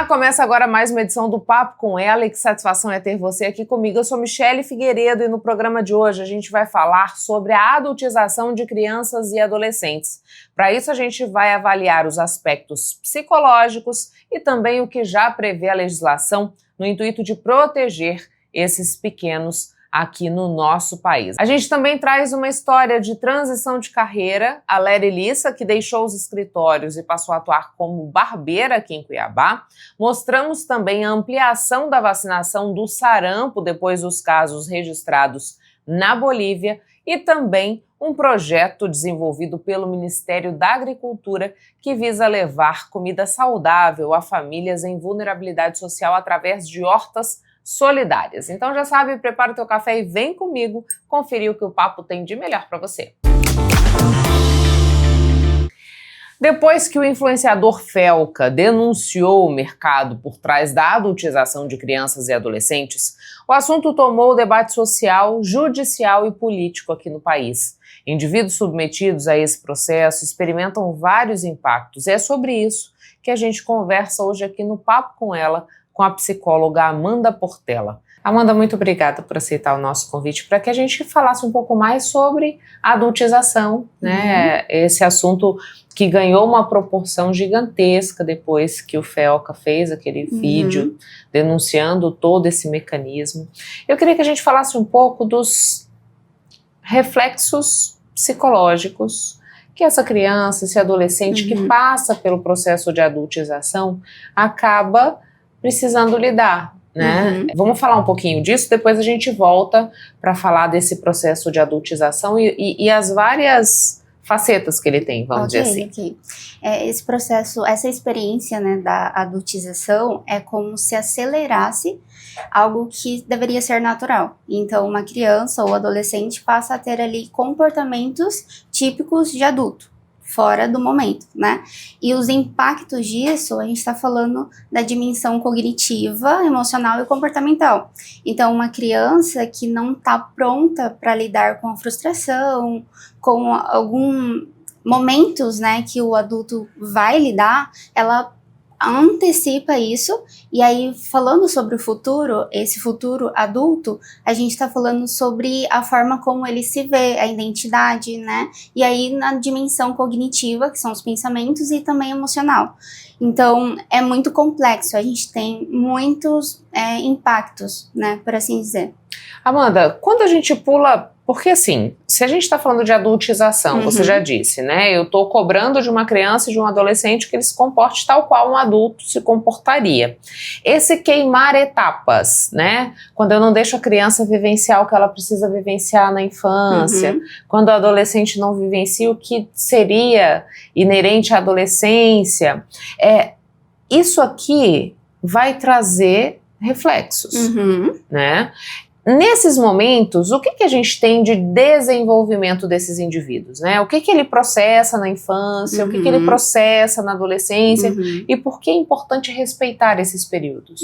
começa agora mais uma edição do Papo com Ela e que satisfação é ter você aqui comigo. Eu sou Michele Figueiredo e no programa de hoje a gente vai falar sobre a adultização de crianças e adolescentes. Para isso a gente vai avaliar os aspectos psicológicos e também o que já prevê a legislação no intuito de proteger esses pequenos aqui no nosso país. A gente também traz uma história de transição de carreira. A Léria Lissa, que deixou os escritórios e passou a atuar como barbeira aqui em Cuiabá. Mostramos também a ampliação da vacinação do sarampo depois dos casos registrados na Bolívia e também um projeto desenvolvido pelo Ministério da Agricultura que visa levar comida saudável a famílias em vulnerabilidade social através de hortas solidárias. Então já sabe, prepara o teu café e vem comigo conferir o que o papo tem de melhor para você. Depois que o influenciador Felca denunciou o mercado por trás da adultização de crianças e adolescentes, o assunto tomou o debate social, judicial e político aqui no país. Indivíduos submetidos a esse processo experimentam vários impactos. E é sobre isso que a gente conversa hoje aqui no Papo com Ela, com a psicóloga Amanda Portela. Amanda, muito obrigada por aceitar o nosso convite para que a gente falasse um pouco mais sobre a adultização, né? Esse assunto que ganhou uma proporção gigantesca depois que o Felca fez aquele vídeo denunciando todo esse mecanismo. Eu queria que a gente falasse um pouco dos reflexos psicológicos que essa criança, esse adolescente que passa pelo processo de adultização acaba precisando lidar, né? Vamos falar um pouquinho disso, depois a gente volta para falar desse processo de adultização e as várias facetas que ele tem, vamos dizer assim. Ok. Esse processo, essa experiência, né, da adultização é como se acelerasse algo que deveria ser natural. Então, uma criança ou adolescente passa a ter ali comportamentos típicos de adulto, fora do momento, né? E os impactos disso, a gente está falando da dimensão cognitiva, emocional e comportamental. Então, uma criança que não está pronta para lidar com a frustração, com alguns momentos, né, que o adulto vai lidar, ela antecipa isso, e aí falando sobre o futuro, esse futuro adulto, a gente está falando sobre a forma como ele se vê, a identidade, né, e aí na dimensão cognitiva, que são os pensamentos, e também emocional. Então é muito complexo, a gente tem muitos impactos, né, por assim dizer. Amanda, quando a gente pula, porque assim, se a gente está falando de adultização, você já disse, né? Eu estou cobrando de uma criança e de um adolescente que ele se comporte tal qual um adulto se comportaria. Esse queimar etapas, né? Quando eu não deixo a criança vivenciar o que ela precisa vivenciar na infância, quando o adolescente não vivencia o que seria inerente à adolescência, isso aqui vai trazer reflexos, né? Nesses momentos, o que a gente tem de desenvolvimento desses indivíduos, né? O que ele processa na infância, o que ele processa na adolescência e por que é importante respeitar esses períodos?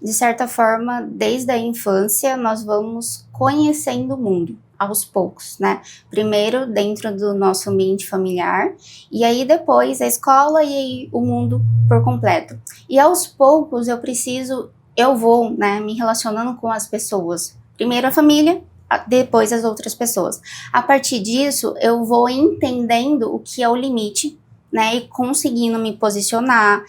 De certa forma, desde a infância, nós vamos conhecendo o mundo aos poucos, né? Primeiro dentro do nosso ambiente familiar e aí depois a escola e aí o mundo por completo. E aos poucos eu vou, né, me relacionando com as pessoas. Primeiro a família, depois as outras pessoas. A partir disso, eu vou entendendo o que é o limite, né, e conseguindo me posicionar,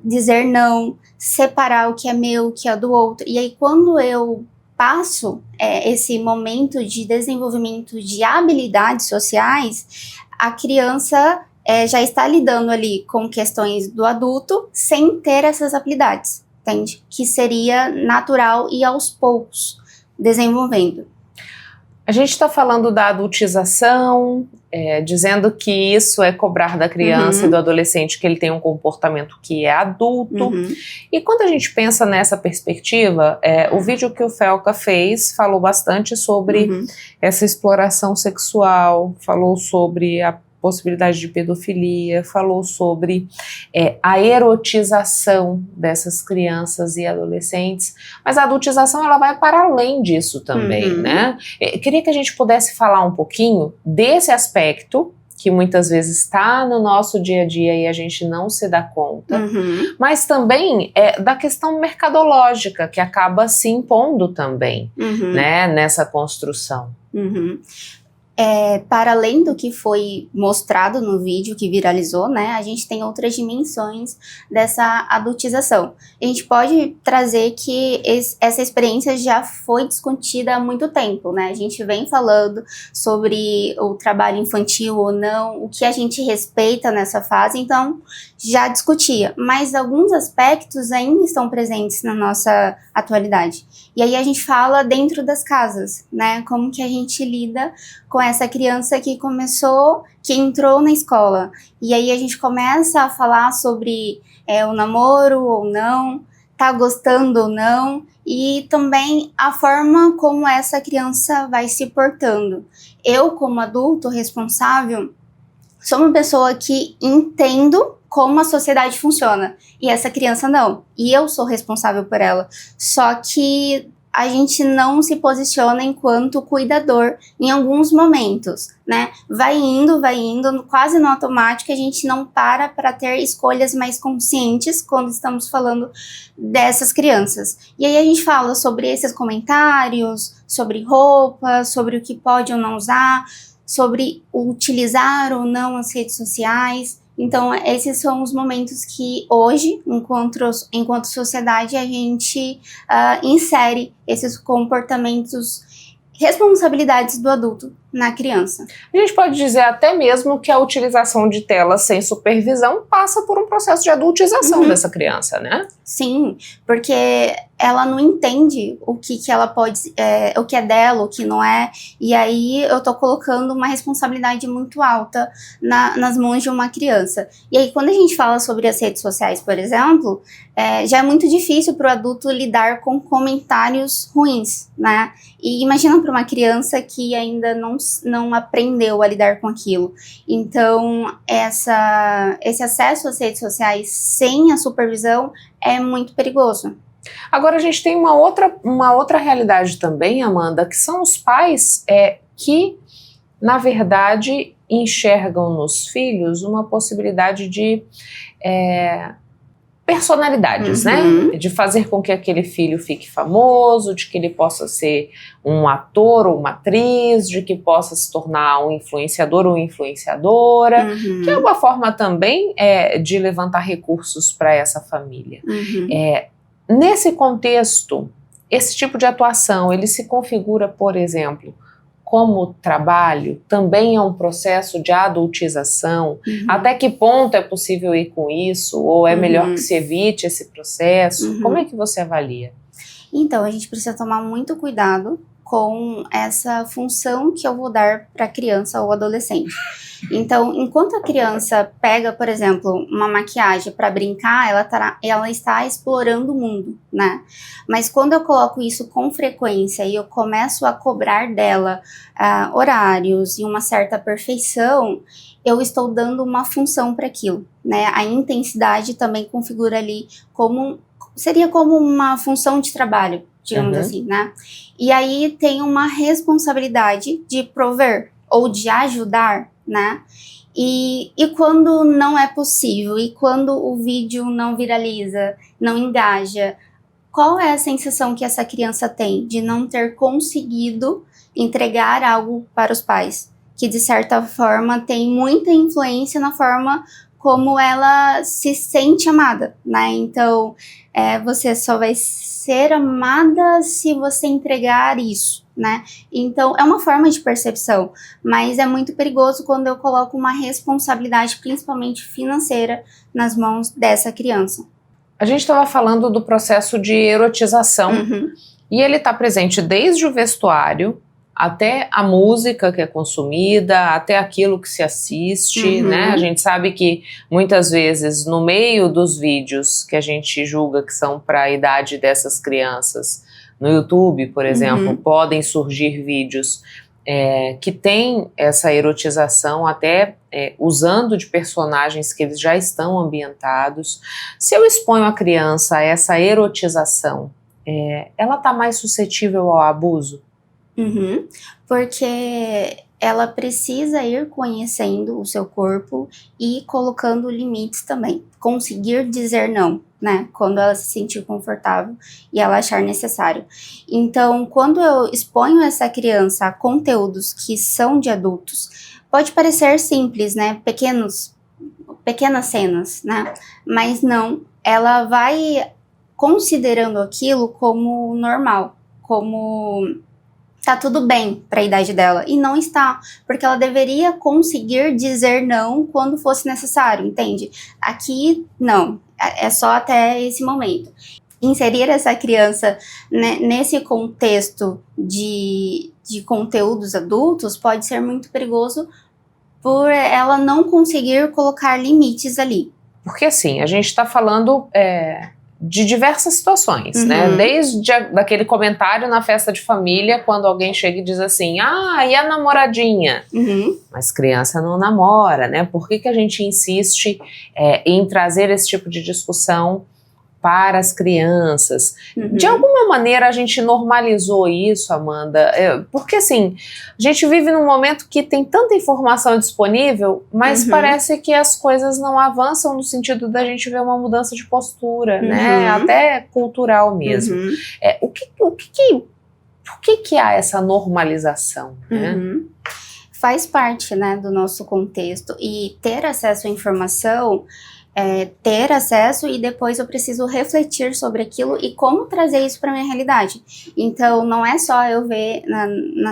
dizer não, separar o que é meu, o que é do outro. E aí, quando eu passo esse momento de desenvolvimento de habilidades sociais, a criança já está lidando ali com questões do adulto sem ter essas habilidades. Entende? Que seria natural e aos poucos desenvolvendo. A gente está falando da adultização, dizendo que isso é cobrar da criança e do adolescente que ele tem um comportamento que é adulto. E quando a gente pensa nessa perspectiva, o vídeo que o Felca fez falou bastante sobre essa exploração sexual, falou sobre a possibilidade de pedofilia, falou sobre a erotização dessas crianças e adolescentes, mas a adultização ela vai para além disso também, né? Queria que a gente pudesse falar um pouquinho desse aspecto que muitas vezes está no nosso dia a dia e a gente não se dá conta, mas também da questão mercadológica, que acaba se impondo também, né, nessa construção. Para além do que foi mostrado no vídeo que viralizou, né, a gente tem outras dimensões dessa adultização. A gente pode trazer que essa experiência já foi discutida há muito tempo, né? A gente vem falando sobre o trabalho infantil ou não, o que a gente respeita nessa fase, então já discutia, mas alguns aspectos ainda estão presentes na nossa atualidade. E aí a gente fala dentro das casas, né? Como que a gente lida com essa criança que entrou na escola. E aí a gente começa a falar sobre o namoro ou não, tá gostando ou não, e também a forma como essa criança vai se portando. Eu, como adulto responsável, sou uma pessoa que entendo como a sociedade funciona, e essa criança não, e eu sou responsável por ela, só que a gente não se posiciona enquanto cuidador em alguns momentos, né? Vai indo, quase no automático, a gente não para ter escolhas mais conscientes quando estamos falando dessas crianças. E aí a gente fala sobre esses comentários, sobre roupa, sobre o que pode ou não usar, sobre utilizar ou não as redes sociais. Então, esses são os momentos que hoje, enquanto sociedade, a gente insere esses comportamentos, responsabilidades do adulto na criança. A gente pode dizer até mesmo que a utilização de telas sem supervisão passa por um processo de adultização dessa criança, né? Sim, porque ela não entende o que ela pode, o que é dela, o que não é, e aí eu tô colocando uma responsabilidade muito alta nas mãos de uma criança. E aí quando a gente fala sobre as redes sociais, por exemplo, já é muito difícil para o adulto lidar com comentários ruins, né? E imagina para uma criança que ainda não aprendeu a lidar com aquilo. Então, esse acesso às redes sociais sem a supervisão é muito perigoso. Agora a gente tem uma outra realidade também, Amanda, que são os pais que, na verdade, enxergam nos filhos uma possibilidade de personalidades, né? De fazer com que aquele filho fique famoso, de que ele possa ser um ator ou uma atriz, de que possa se tornar um influenciador ou influenciadora, que é uma forma também de levantar recursos para essa família. Nesse contexto, esse tipo de atuação, ele se configura, por exemplo, como trabalho, também é um processo de adultização. Até que ponto é possível ir com isso? Ou é melhor que se evite esse processo? Como é que você avalia? Então, a gente precisa tomar muito cuidado com essa função que eu vou dar para a criança ou adolescente. Então, enquanto a criança pega, por exemplo, uma maquiagem para brincar, ela está explorando o mundo, né? Mas quando eu coloco isso com frequência e eu começo a cobrar dela horários e uma certa perfeição, eu estou dando uma função para aquilo, né? A intensidade também configura ali seria como uma função de trabalho, digamos assim, né? E aí tem uma responsabilidade de prover ou de ajudar, né? E quando não é possível, e quando o vídeo não viraliza, não engaja, qual é a sensação que essa criança tem de não ter conseguido entregar algo para os pais? Que de certa forma tem muita influência na forma como ela se sente amada, né? Então, você só vai ser amada se você entregar isso, né? Então, é uma forma de percepção, mas é muito perigoso quando eu coloco uma responsabilidade, principalmente financeira, nas mãos dessa criança. A gente estava falando do processo de erotização, e ele está presente desde o vestuário, até a música que é consumida, até aquilo que se assiste, né? A gente sabe que muitas vezes no meio dos vídeos que a gente julga que são para a idade dessas crianças, no YouTube, por exemplo, podem surgir vídeos que têm essa erotização até usando de personagens que eles já estão ambientados. Se eu exponho a criança a essa erotização, ela está mais suscetível ao abuso? Porque ela precisa ir conhecendo o seu corpo e colocando limites também. Conseguir dizer não, né? Quando ela se sentir confortável e ela achar necessário. Então, quando eu exponho essa criança a conteúdos que são de adultos, pode parecer simples, né? Pequenas cenas, né? Mas não, ela vai considerando aquilo como normal, como tá tudo bem para a idade dela, e não está, porque ela deveria conseguir dizer não quando fosse necessário, entende? Aqui, não, é só até esse momento. Inserir essa criança, né, nesse contexto de conteúdos adultos pode ser muito perigoso por ela não conseguir colocar limites ali. Porque assim, a gente está falando de diversas situações, né? Desde daquele comentário na festa de família, quando alguém chega e diz assim, e a namoradinha? Mas criança não namora, né? Por que a gente insiste em trazer esse tipo de discussão para as crianças? De alguma maneira a gente normalizou isso, Amanda, porque assim, a gente vive num momento que tem tanta informação disponível, mas parece que as coisas não avançam no sentido da gente ver uma mudança de postura, né, até cultural mesmo. Por que há essa normalização, né? Faz parte, né, do nosso contexto, e ter acesso à informação ter acesso, e depois eu preciso refletir sobre aquilo e como trazer isso para minha realidade. Então, não é só eu ver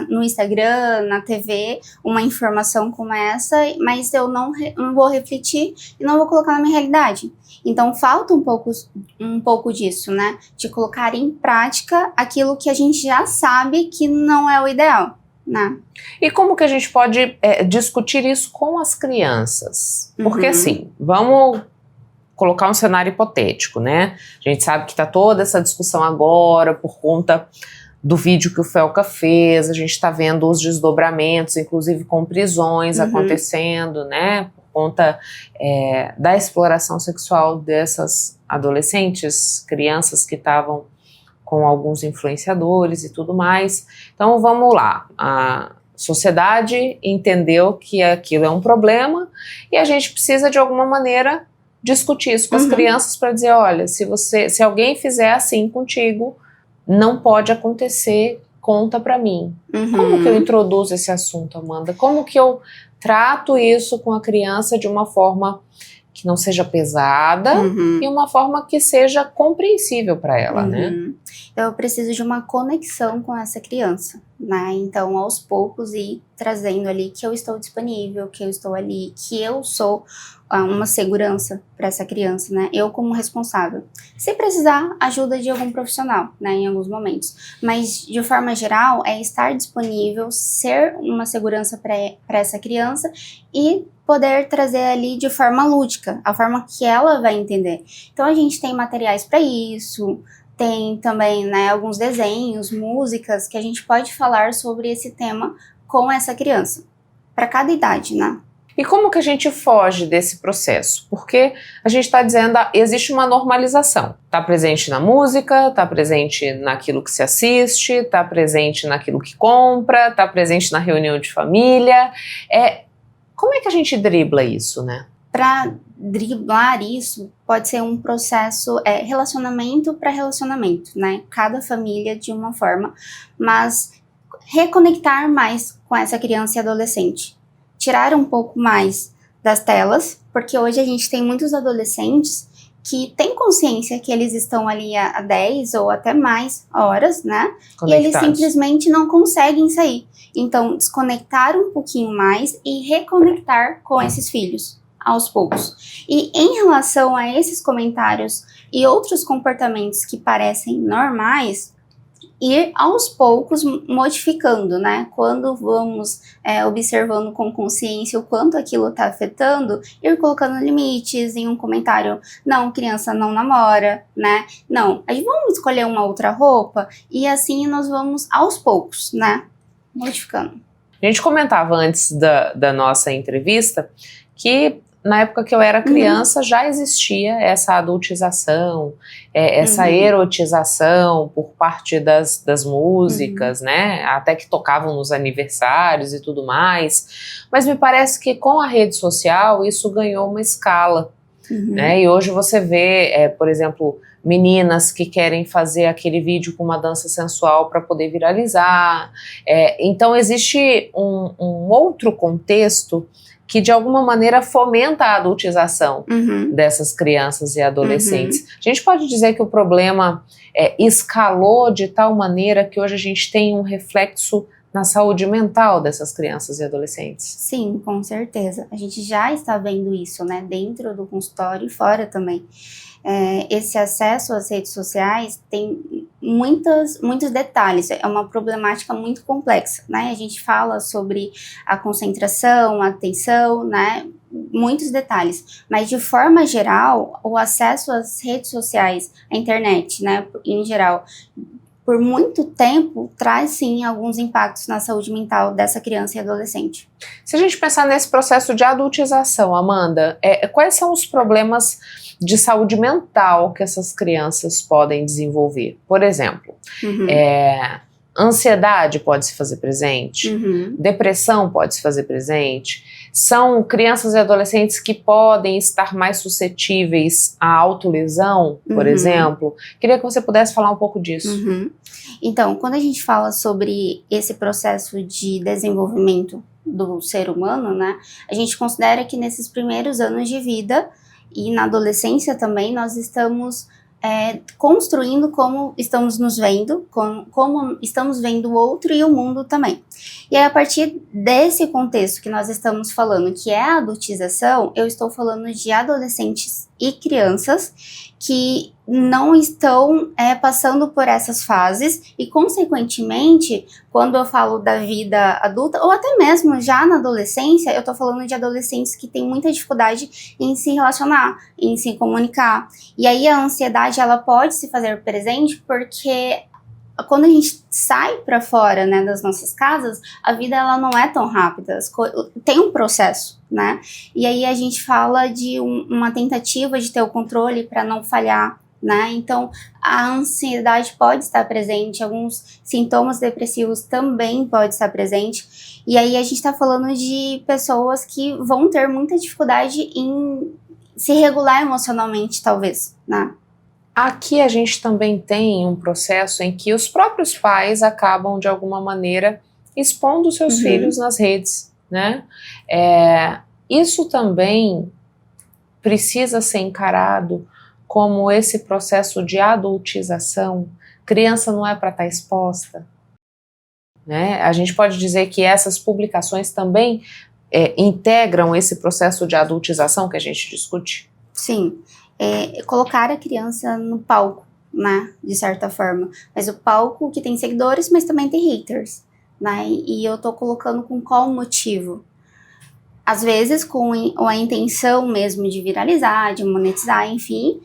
no Instagram, na TV, uma informação como essa, mas eu não vou refletir e não vou colocar na minha realidade. Então, falta um pouco disso, né? De colocar em prática aquilo que a gente já sabe que não é o ideal. Né? E como que a gente pode discutir isso com as crianças? Porque assim, vamos colocar um cenário hipotético, né? A gente sabe que tá toda essa discussão agora por conta do vídeo que o Felca fez, a gente tá vendo os desdobramentos, inclusive com prisões acontecendo, né? Por conta da exploração sexual dessas adolescentes, crianças que estavam com alguns influenciadores e tudo mais. Então vamos lá, a sociedade entendeu que aquilo é um problema e a gente precisa de alguma maneira discutir isso com as crianças para dizer, olha, se alguém fizer assim contigo, não pode acontecer, conta para mim. Como que eu introduzo esse assunto, Amanda? Como que eu trato isso com a criança de uma forma que não seja pesada e uma forma que seja compreensível para ela, né? Eu preciso de uma conexão com essa criança, né? Então, aos poucos, ir trazendo ali que eu estou disponível, que eu estou ali, que eu sou uma segurança para essa criança, né? Eu como responsável. Se precisar, ajuda de algum profissional, né? Em alguns momentos. Mas, de forma geral, é estar disponível, ser uma segurança para essa criança e poder trazer ali de forma lúdica, a forma que ela vai entender. Então, a gente tem materiais para isso, tem também, né, alguns desenhos, músicas, que a gente pode falar sobre esse tema com essa criança, para cada idade, né? E como que a gente foge desse processo? Porque a gente está dizendo, existe uma normalização. Está presente na música, está presente naquilo que se assiste, está presente naquilo que compra, está presente na reunião de família. Como é que a gente dribla isso, né? Para driblar isso, pode ser um processo relacionamento para relacionamento, né? Cada família de uma forma, mas reconectar mais com essa criança e adolescente. Tirar um pouco mais das telas, porque hoje a gente tem muitos adolescentes que têm consciência que eles estão ali há 10 ou até mais horas, né? Conectados. E eles simplesmente não conseguem sair. Então, desconectar um pouquinho mais e reconectar com esses filhos, aos poucos. E em relação a esses comentários e outros comportamentos que parecem normais, ir aos poucos modificando, né? Quando vamos observando com consciência o quanto aquilo está afetando, ir colocando limites em um comentário, não, criança não namora, né? Não, a gente vamos escolher uma outra roupa, e assim nós vamos aos poucos, né? Modificando. A gente comentava antes da nossa entrevista que na época que eu era criança, já existia essa adultização, essa erotização por parte das músicas, né? Até que tocavam nos aniversários e tudo mais. Mas me parece que com a rede social isso ganhou uma escala, né? E hoje você vê, por exemplo, meninas que querem fazer aquele vídeo com uma dança sensual para poder viralizar. Então existe um outro contexto que de alguma maneira fomenta a adultização dessas crianças e adolescentes. A gente pode dizer que o problema escalou de tal maneira que hoje a gente tem um reflexo na saúde mental dessas crianças e adolescentes. Sim, com certeza. A gente já está vendo isso, né, dentro do consultório e fora também. Esse acesso às redes sociais tem muitos detalhes, é uma problemática muito complexa, né? A gente fala sobre a concentração, a atenção, né? Muitos detalhes, mas de forma geral, o acesso às redes sociais, à internet, né, em geral, por muito tempo, traz sim alguns impactos na saúde mental dessa criança e adolescente. Se a gente pensar nesse processo de adultização, Amanda, quais são os problemas de saúde mental que essas crianças podem desenvolver? Por exemplo, ansiedade pode se fazer presente, depressão pode se fazer presente, são crianças e adolescentes que podem estar mais suscetíveis à autolesão, por exemplo. Queria que você pudesse falar um pouco disso. Então, quando a gente fala sobre esse processo de desenvolvimento do ser humano, né, a gente considera que nesses primeiros anos de vida e na adolescência também nós estamos construindo como estamos nos vendo, como estamos vendo o outro e o mundo também. E aí, a partir desse contexto que nós estamos falando, que é a adultização, eu estou falando de adolescentes e crianças que não estão passando por essas fases e, consequentemente, quando eu falo da vida adulta, ou até mesmo já na adolescência, eu estou falando de adolescentes que têm muita dificuldade em se relacionar, em se comunicar. E aí a ansiedade, ela pode se fazer presente porque quando a gente sai para fora, né, das nossas casas, a vida ela não é tão rápida, tem um processo, né? E aí a gente fala de uma tentativa de ter o controle para não falhar, né? Então a ansiedade pode estar presente, alguns sintomas depressivos também podem estar presente. E aí a gente está falando de pessoas que vão ter muita dificuldade em se regular emocionalmente, talvez, né? Aqui a gente também tem um processo em que os próprios pais acabam, de alguma maneira, expondo seus filhos nas redes, né? Isso também precisa ser encarado como esse processo de adultização. Criança não é para estar exposta, né? A gente pode dizer que essas publicações também integram esse processo de adultização que a gente discute? Sim. Colocar a criança no palco, né, de certa forma, mas o palco que tem seguidores, mas também tem haters, né, e eu tô colocando com qual motivo? Às vezes com a intenção mesmo de viralizar, de monetizar, enfim,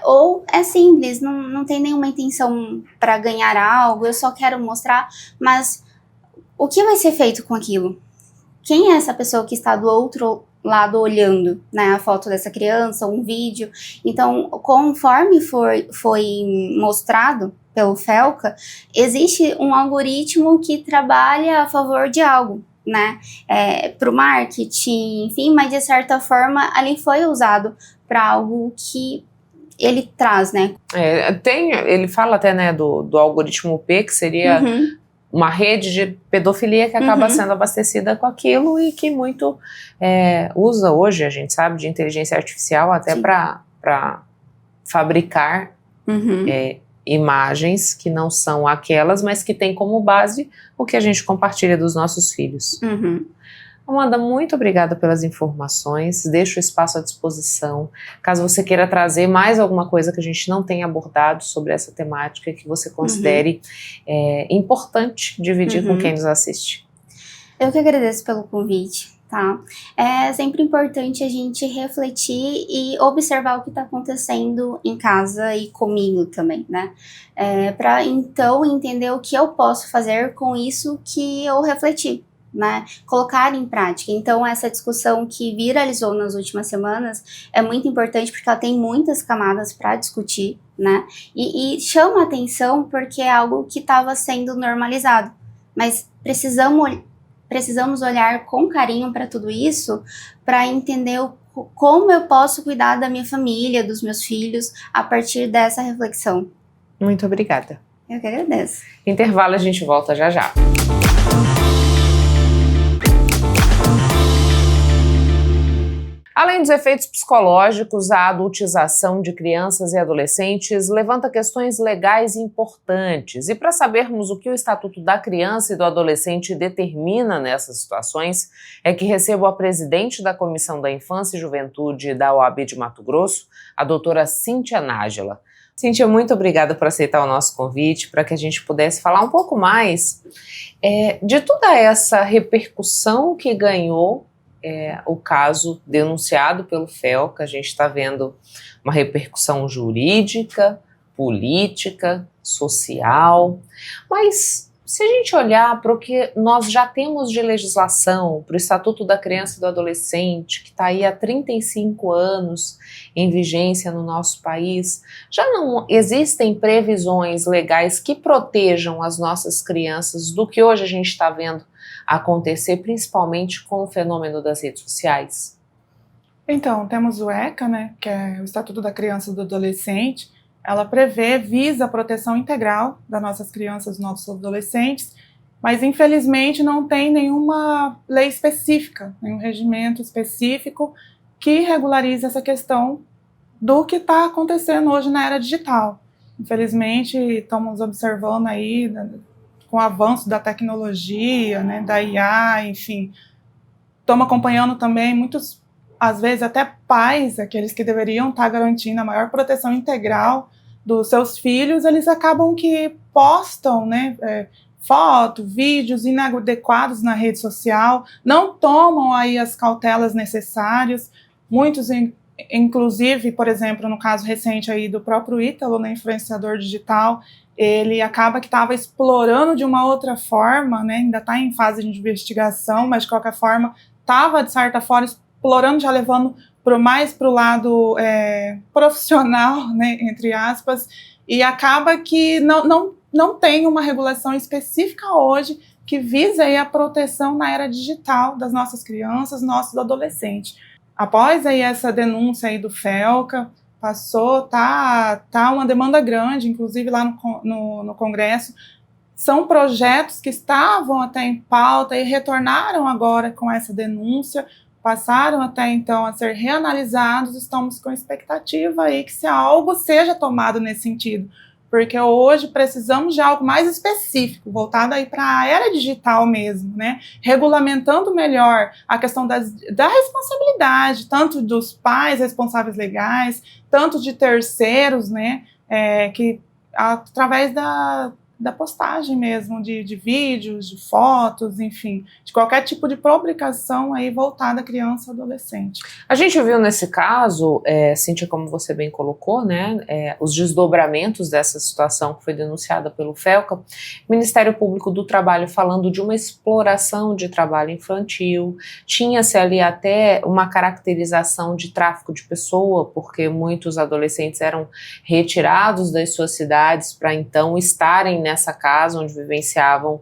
ou é simples, não tem nenhuma intenção para ganhar algo, eu só quero mostrar, mas o que vai ser feito com aquilo? Quem é essa pessoa que está do outro lado olhando, né, a foto dessa criança, um vídeo? Então, conforme foi mostrado pelo Felca, existe um algoritmo que trabalha a favor de algo, né, para o marketing, enfim, mas de certa forma ali foi usado para algo que ele traz, né. Ele fala até, né, do algoritmo P, que seria uma rede de pedofilia que acaba sendo abastecida com aquilo e que muito usa hoje, a gente sabe, de inteligência artificial até para fabricar imagens que não são aquelas, mas que tem como base o que a gente compartilha dos nossos filhos. Amanda, muito obrigada pelas informações, deixo o espaço à disposição, caso você queira trazer mais alguma coisa que a gente não tenha abordado sobre essa temática, que você considere importante dividir com quem nos assiste. Eu que agradeço pelo convite, tá? É sempre importante a gente refletir e observar o que está acontecendo em casa e comigo também, né? Para então entender o que eu posso fazer com isso que eu refleti, né, colocar em prática. Então, essa discussão que viralizou nas últimas semanas é muito importante porque ela tem muitas camadas para discutir, né, e chama atenção porque é algo que estava sendo normalizado, mas precisamos olhar com carinho para tudo isso, para entender como eu posso cuidar da minha família, dos meus filhos, a partir dessa reflexão. Muito obrigada. Eu que agradeço. Intervalo, a gente volta já já. Além dos efeitos psicológicos, a adultização de crianças e adolescentes levanta questões legais importantes. E para sabermos o que o Estatuto da Criança e do Adolescente determina nessas situações, é que recebo a presidente da Comissão da Infância e Juventude da OAB de Mato Grosso, a doutora Cíntia Nájila. Cíntia, muito obrigada por aceitar o nosso convite, para que a gente pudesse falar um pouco mais de toda essa repercussão que ganhou o caso denunciado pelo FELCA. A gente está vendo uma repercussão jurídica, política, social, mas se a gente olhar para o que nós já temos de legislação, para o Estatuto da Criança e do Adolescente, que está aí há 35 anos em vigência no nosso país, já não existem previsões legais que protejam as nossas crianças do que hoje a gente está vendo acontecer, principalmente com o fenômeno das redes sociais? Então, temos o ECA, né, que é o Estatuto da Criança e do Adolescente. Ela visa a proteção integral das nossas crianças e dos nossos adolescentes, mas infelizmente não tem nenhuma lei específica, nenhum regimento específico que regularize essa questão do que está acontecendo hoje na era digital. Infelizmente, estamos observando aí, com o avanço da tecnologia, né, da IA, enfim, estamos acompanhando também muitos, às vezes até pais, aqueles que deveriam estar garantindo a maior proteção integral dos seus filhos, eles acabam que postam, né, fotos, vídeos inadequados na rede social, não tomam aí as cautelas necessárias. Muitos, inclusive, por exemplo, no caso recente aí do próprio Ítalo, né, influenciador digital, ele acaba que estava explorando de uma outra forma, né, ainda está em fase de investigação, mas de qualquer forma estava, de certa forma, explorando, já levando mais para o lado profissional, né, entre aspas, e acaba que não tem uma regulação específica hoje que visa aí a proteção na era digital das nossas crianças, nossos adolescentes. Após aí essa denúncia aí do FELCA, tá uma demanda grande, inclusive lá no Congresso. São projetos que estavam até em pauta e retornaram agora com essa denúncia, passaram até então a ser reanalisados. Estamos com expectativa aí que algo seja tomado nesse sentido, porque hoje precisamos de algo mais específico, voltado aí para a era digital mesmo, né? Regulamentando melhor a questão da responsabilidade, tanto dos pais responsáveis legais, tanto de terceiros, né? Que através da postagem mesmo de vídeos, de fotos, enfim, de qualquer tipo de publicação aí voltada à criança e adolescente. A gente viu nesse caso, Cíntia, como você bem colocou, né, os desdobramentos dessa situação que foi denunciada pelo FELCA, Ministério Público do Trabalho falando de uma exploração de trabalho infantil, tinha-se ali até uma caracterização de tráfico de pessoa, porque muitos adolescentes eram retirados das suas cidades para então estarem nessa casa onde vivenciavam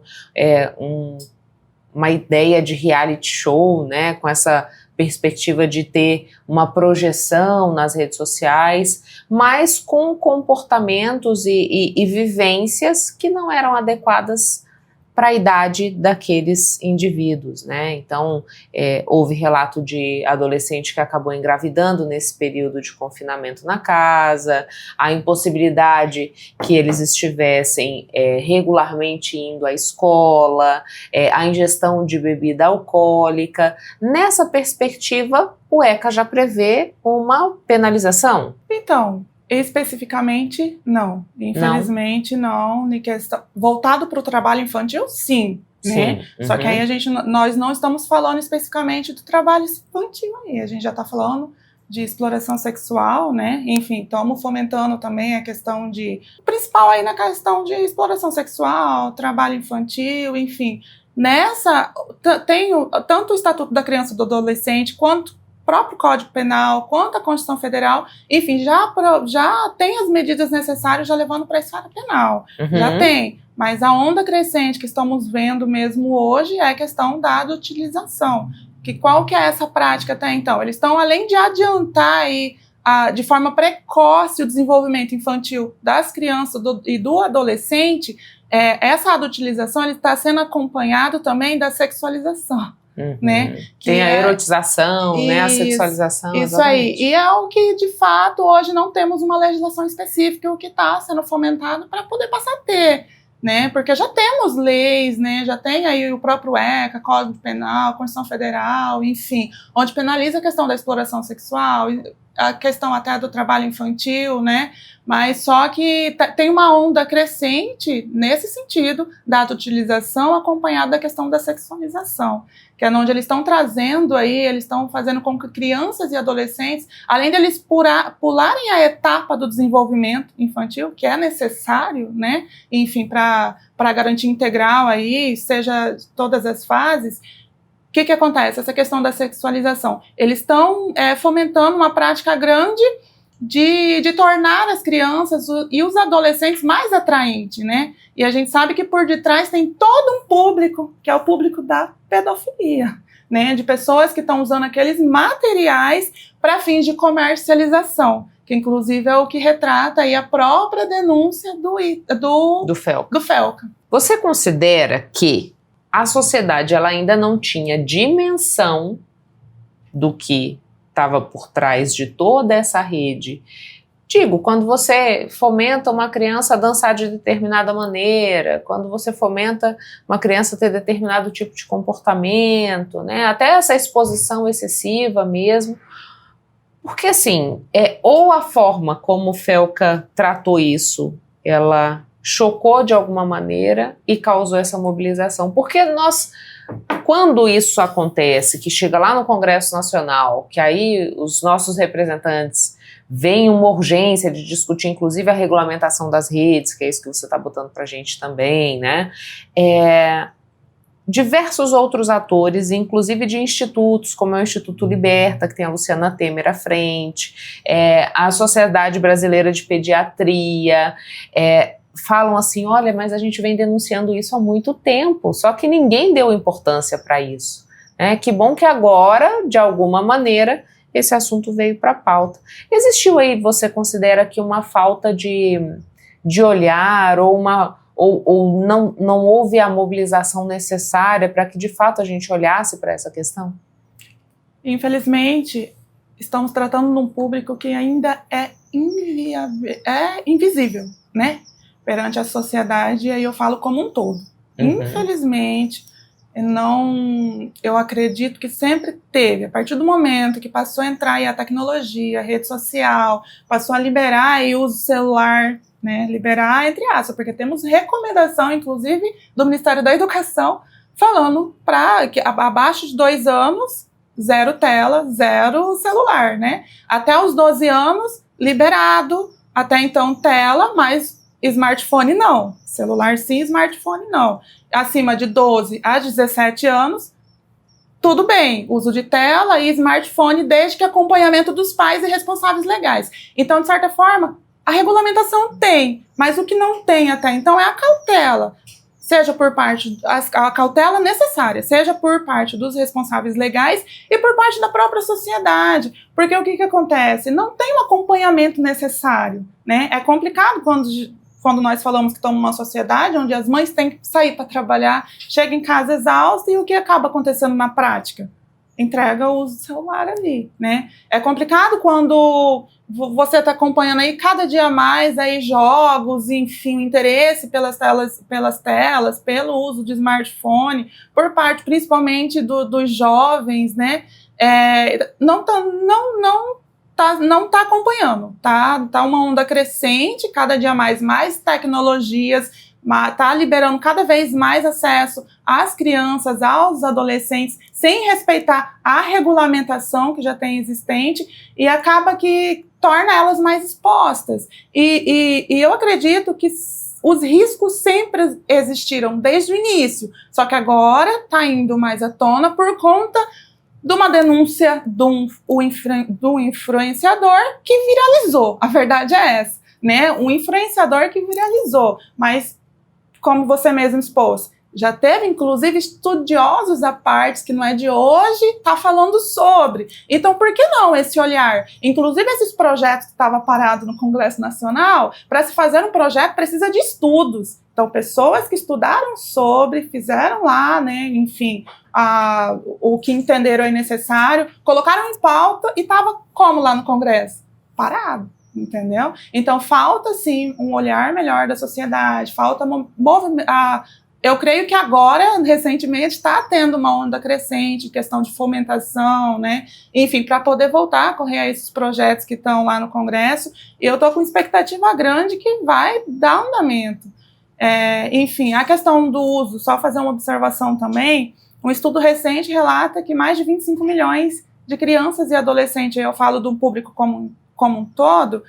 uma ideia de reality show, né, com essa perspectiva de ter uma projeção nas redes sociais, mas com comportamentos e vivências que não eram adequadas para a idade daqueles indivíduos, né? Então, houve relato de adolescente que acabou engravidando nesse período de confinamento na casa, a impossibilidade que eles estivessem regularmente indo à escola, a ingestão de bebida alcoólica. Nessa perspectiva, o ECA já prevê uma penalização? Então, especificamente, não. Infelizmente, não. Voltado para o trabalho infantil, sim. Né? Sim. Só que aí nós não estamos falando especificamente do trabalho infantil aí. A gente já está falando de exploração sexual, né? Enfim, estamos fomentando também a questão principal aí na questão de exploração sexual, trabalho infantil, enfim. tem tanto o Estatuto da Criança e do Adolescente, quanto o próprio Código Penal, quanto a Constituição Federal, enfim, já tem as medidas necessárias já levando para a esfera penal, já tem. Mas a onda crescente que estamos vendo mesmo hoje é a questão da utilização. Qual que é essa prática até então? Eles estão, além de adiantar aí, de forma precoce o desenvolvimento infantil das crianças e do adolescente, essa adultização está sendo acompanhado também da sexualização. Né? Tem a erotização, né? A sexualização. Isso exatamente. Aí. E é o que, de fato, hoje não temos uma legislação específica, o que está sendo fomentado para poder passar a ter. Né? Porque já temos leis, né? Já tem aí o próprio ECA, Código Penal, Constituição Federal, enfim, onde penaliza a questão da exploração sexual, a questão até do trabalho infantil, né? Mas só que tem uma onda crescente nesse sentido da utilização acompanhada da questão da sexualização, que é onde eles estão trazendo aí, eles estão fazendo com que crianças e adolescentes, além de eles pularem a etapa do desenvolvimento infantil, que é necessário, né? Enfim, para garantir integral aí, seja todas as fases. O que acontece? Essa questão da sexualização. Eles estão fomentando uma prática grande de tornar as crianças e os adolescentes mais atraentes, né? E a gente sabe que por detrás tem todo um público, que é o público da pedofilia, né? De pessoas que estão usando aqueles materiais para fins de comercialização, que inclusive é o que retrata aí a própria denúncia do FELCA. Você considera que a sociedade ela ainda não tinha dimensão do que estava por trás de toda essa rede? Digo, quando você fomenta uma criança a dançar de determinada maneira, quando você fomenta uma criança a ter determinado tipo de comportamento, né? Até essa exposição excessiva mesmo. Porque assim, ou a forma como o FELCA tratou isso, ela chocou de alguma maneira e causou essa mobilização. Porque quando isso acontece, que chega lá no Congresso Nacional, que aí os nossos representantes veem uma urgência de discutir, inclusive, a regulamentação das redes, que é isso que você está botando pra gente também, né? Diversos outros atores, inclusive de institutos, como é o Instituto Liberta, que tem a Luciana Temer à frente, a Sociedade Brasileira de Pediatria, falam assim, olha, mas a gente vem denunciando isso há muito tempo, só que ninguém deu importância para isso. Que bom que agora, de alguma maneira, esse assunto veio para a pauta. Existiu aí, você considera que uma falta de olhar ou não houve a mobilização necessária para que de fato a gente olhasse para essa questão? Infelizmente, estamos tratando de um público que ainda é invisível, né? Perante a sociedade, e aí eu falo como um todo. Infelizmente, eu acredito que sempre teve, a partir do momento que passou a entrar aí a tecnologia, a rede social, passou a liberar aí o uso celular, né, liberar entre aspas, porque temos recomendação, inclusive, do Ministério da Educação, falando para que abaixo de 2 anos, 0 tela, 0 celular, né? Até os 12 anos, liberado, até então tela, mas smartphone não, celular sim, smartphone não. Acima de 12 a 17 anos, tudo bem, uso de tela e smartphone desde que acompanhamento dos pais e responsáveis legais. Então, de certa forma, a regulamentação tem, mas o que não tem até então é a cautela, seja por parte, a cautela necessária, seja por parte dos responsáveis legais e por parte da própria sociedade. Porque o que acontece? Não tem um acompanhamento necessário, né? É complicado quando nós falamos que estamos numa sociedade onde as mães têm que sair para trabalhar, chegam em casa exausta e o que acaba acontecendo na prática? Entrega o celular ali, né? É complicado quando você está acompanhando aí cada dia mais aí jogos, enfim, interesse pelas telas, pelo uso de smartphone, por parte principalmente dos jovens, né? Não tá acompanhando, tá uma onda crescente, cada dia mais tecnologias, tá liberando cada vez mais acesso às crianças, aos adolescentes, sem respeitar a regulamentação que já tem existente, e acaba que torna elas mais expostas. E eu acredito que os riscos sempre existiram desde o início, só que agora está indo mais à tona por conta de uma denúncia do influenciador que viralizou. A verdade é essa, né? Um influenciador que viralizou, mas como você mesmo expôs, já teve, inclusive, estudiosos à parte, que não é de hoje, tá falando sobre. Então, por que não esse olhar? Inclusive, esses projetos que estavam parados no Congresso Nacional, para se fazer um projeto, precisa de estudos. Então, pessoas que estudaram sobre, fizeram lá, né, enfim, o que entenderam é necessário, colocaram em pauta e estava como lá no Congresso? Parado. Entendeu? Então, falta, sim, um olhar melhor da sociedade, falta eu creio que agora, recentemente, está tendo uma onda crescente, questão de fomentação, né? Enfim, para poder voltar a correr a esses projetos que estão lá no Congresso, e eu estou com expectativa grande que vai dar andamento. Enfim, a questão do uso, só fazer uma observação também, um estudo recente relata que mais de 25 milhões de crianças e adolescentes, eu falo do público como um todo,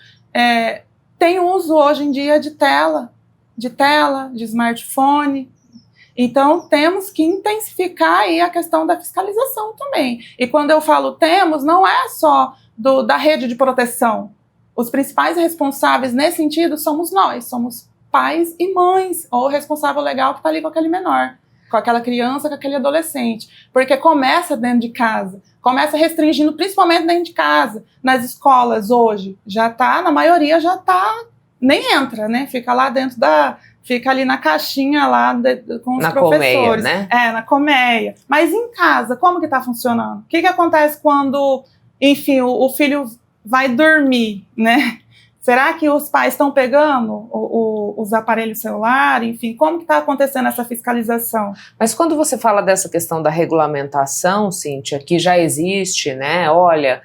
tem uso hoje em dia de tela, de smartphone. Então, temos que intensificar aí a questão da fiscalização também. E quando eu falo temos, não é só da rede de proteção. Os principais responsáveis nesse sentido somos nós, somos pais e mães, ou o responsável legal que está ali com aquele menor, com aquela criança, com aquele adolescente. Porque começa dentro de casa, começa restringindo principalmente dentro de casa. Nas escolas hoje, na maioria já está, nem entra, né? Fica lá dentro fica ali na caixinha lá com os professores. Colmeia, né? Na colmeia. Mas em casa, como que está funcionando? O que acontece quando, enfim, o filho vai dormir, né? Será que os pais estão pegando os aparelhos celulares? Enfim, como que está acontecendo essa fiscalização? Mas quando você fala dessa questão da regulamentação, Cíntia, que já existe, né? Olha,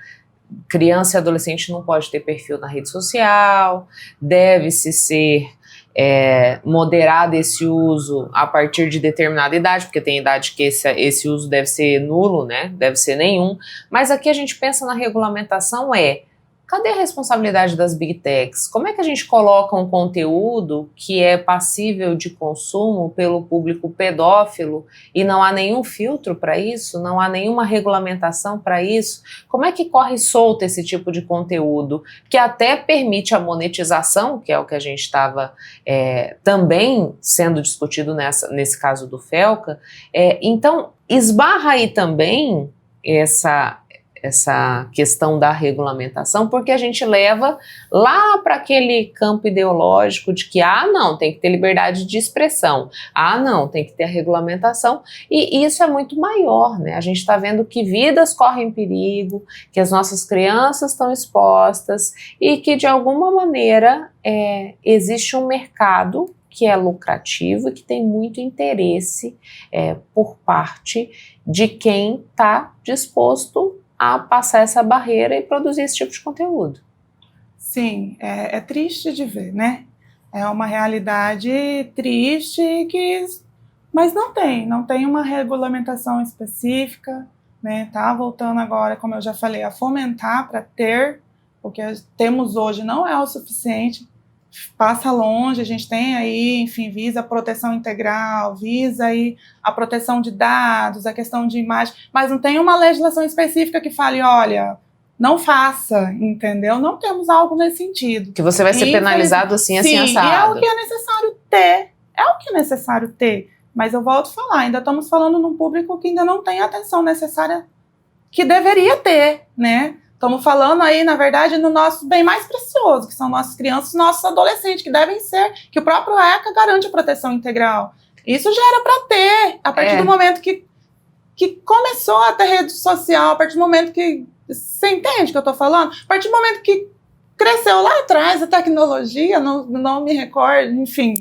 criança e adolescente não pode ter perfil na rede social, deve-se ser moderado esse uso a partir de determinada idade, porque tem idade que esse uso deve ser nulo, né? Deve ser nenhum. Mas aqui a gente pensa na regulamentação cadê a responsabilidade das Big Techs? Como é que a gente coloca um conteúdo que é passível de consumo pelo público pedófilo e não há nenhum filtro para isso? Não há nenhuma regulamentação para isso? Como é que corre solto esse tipo de conteúdo que até permite a monetização, que é o que a gente estava também sendo discutido nesse caso do Felca? Então, esbarra aí também essa questão da regulamentação, porque a gente leva lá para aquele campo ideológico de que, não, tem que ter liberdade de expressão, não, tem que ter a regulamentação, e isso é muito maior, né? A gente está vendo que vidas correm perigo, que as nossas crianças estão expostas, e que de alguma maneira existe um mercado que é lucrativo e que tem muito interesse por parte de quem está disposto a passar essa barreira e produzir esse tipo de conteúdo. Sim, é triste de ver, né? É uma realidade triste mas não tem uma regulamentação específica, né? Tá voltando agora, como eu já falei, a fomentar para ter, porque temos hoje não é o suficiente, passa longe, a gente tem aí, enfim, visa a proteção integral, visa aí a proteção de dados, a questão de imagem, mas não tem uma legislação específica que fale, olha, não faça, entendeu? Não temos algo nesse sentido. Que você vai ser penalizado assim, sim, assado. E é o que é necessário ter, mas eu volto a falar, ainda estamos falando num público que ainda não tem a atenção necessária que deveria ter, né? Estamos falando aí, na verdade, no nosso bem mais precioso, que são nossas crianças e nossos adolescentes, que devem ser, que o próprio ECA garante a proteção integral. Isso já era para ter, a partir do momento que começou a ter rede social, a partir do momento que... Você entende o que eu estou falando? A partir do momento que cresceu lá atrás a tecnologia, não me recordo, enfim...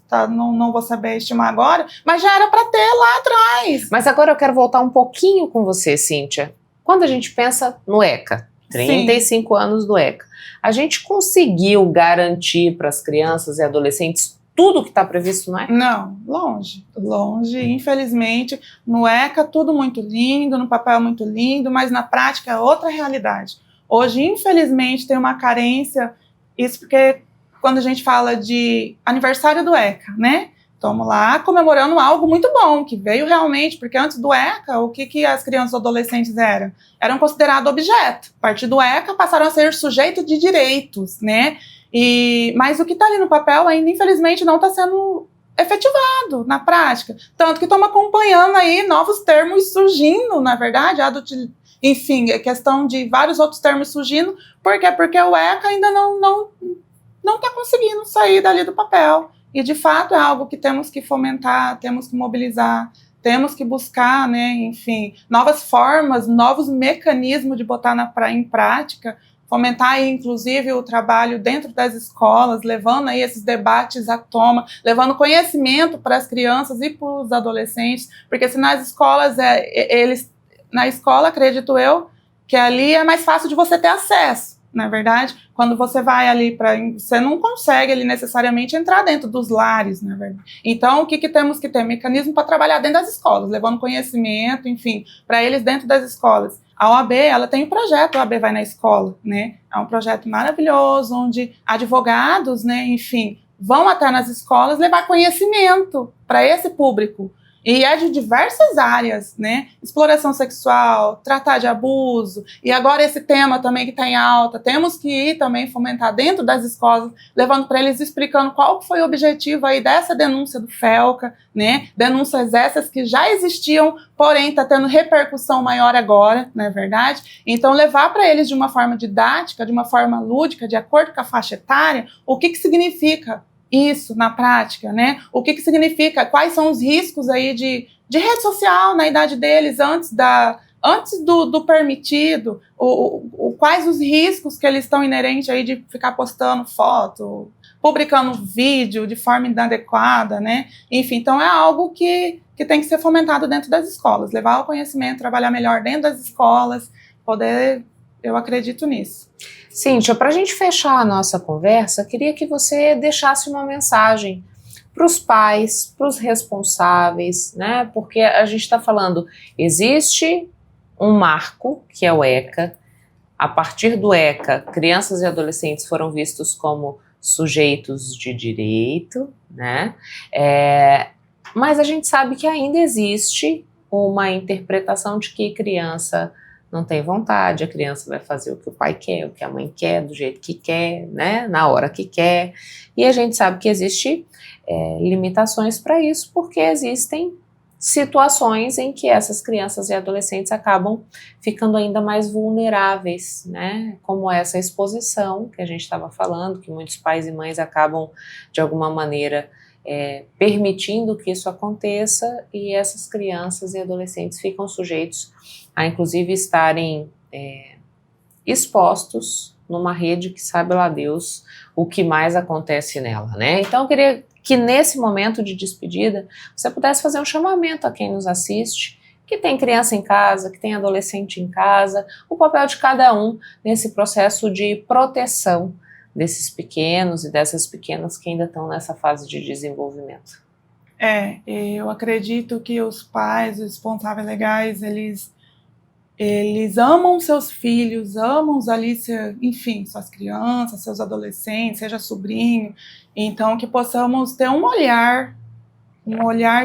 Tá, não vou saber estimar agora, mas já era para ter lá atrás. Mas agora eu quero voltar um pouquinho com você, Cíntia. Quando a gente pensa no ECA, 35 anos do ECA, a gente conseguiu garantir para as crianças e adolescentes tudo que está previsto no ECA? Não, longe, infelizmente. No ECA tudo muito lindo, no papel muito lindo, mas na prática é outra realidade. Hoje, infelizmente, tem uma carência, isso porque quando a gente fala de aniversário do ECA, né? Estamos lá comemorando algo muito bom, que veio realmente, porque antes do ECA, o que as crianças e adolescentes eram? Eram considerados objeto. A partir do ECA, passaram a ser sujeito de direitos, né? Mas o que está ali no papel ainda, infelizmente, não está sendo efetivado na prática. Tanto que estamos acompanhando aí novos termos surgindo, na verdade, enfim, a questão de vários outros termos surgindo. Por quê? Porque o ECA ainda não está conseguindo sair dali do papel. E, de fato, é algo que temos que fomentar, temos que mobilizar, temos que buscar, né, enfim, novas formas, novos mecanismos de botar em prática, fomentar aí, inclusive, o trabalho dentro das escolas, levando aí esses debates à tona, levando conhecimento para as crianças e para os adolescentes, porque se nas escolas, na escola, acredito eu, que ali é mais fácil de você ter acesso. Na verdade, quando você vai ali você não consegue ali necessariamente entrar dentro dos lares, na verdade. Então, o que temos que ter? Mecanismo para trabalhar dentro das escolas, levando conhecimento, enfim, para eles dentro das escolas. A OAB, ela tem um projeto, a OAB vai na escola, né? É um projeto maravilhoso, onde advogados, né, enfim, vão até nas escolas levar conhecimento para esse público. E é de diversas áreas, né? Exploração sexual, tratar de abuso, e agora esse tema também que está em alta, temos que ir também fomentar dentro das escolas, levando para eles, explicando qual foi o objetivo aí dessa denúncia do FELCA, né? Denúncias essas que já existiam, porém está tendo repercussão maior agora, não é verdade? Então levar para eles de uma forma didática, de uma forma lúdica, de acordo com a faixa etária, o que significa isso na prática, né? O que significa, quais são os riscos aí de rede social na idade deles, antes do permitido, quais os riscos que eles estão inerentes aí de ficar postando foto, publicando vídeo de forma inadequada, né? Enfim, então é algo que tem que ser fomentado dentro das escolas, levar o conhecimento, trabalhar melhor dentro das escolas, eu acredito nisso. Cíntia, para a gente fechar a nossa conversa, queria que você deixasse uma mensagem para os pais, para os responsáveis, né? Porque a gente está falando, existe um marco, que é o ECA. A partir do ECA, crianças e adolescentes foram vistos como sujeitos de direito, né? Mas a gente sabe que ainda existe uma interpretação de que criança não tem vontade, a criança vai fazer o que o pai quer, o que a mãe quer, do jeito que quer, né, na hora que quer, e a gente sabe que existe limitações para isso, porque existem situações em que essas crianças e adolescentes acabam ficando ainda mais vulneráveis, né, como essa exposição que a gente estava falando, que muitos pais e mães acabam, de alguma maneira, permitindo que isso aconteça, e essas crianças e adolescentes ficam sujeitos a, inclusive, estarem expostos numa rede que sabe lá Deus o que mais acontece nela, né? Então eu queria que nesse momento de despedida você pudesse fazer um chamamento a quem nos assiste, que tem criança em casa, que tem adolescente em casa, o papel de cada um nesse processo de proteção desses pequenos e dessas pequenas que ainda estão nessa fase de desenvolvimento. Eu acredito que os pais, os responsáveis legais, eles amam seus filhos, amam ali, enfim, suas crianças, seus adolescentes, seja sobrinho, então que possamos ter um olhar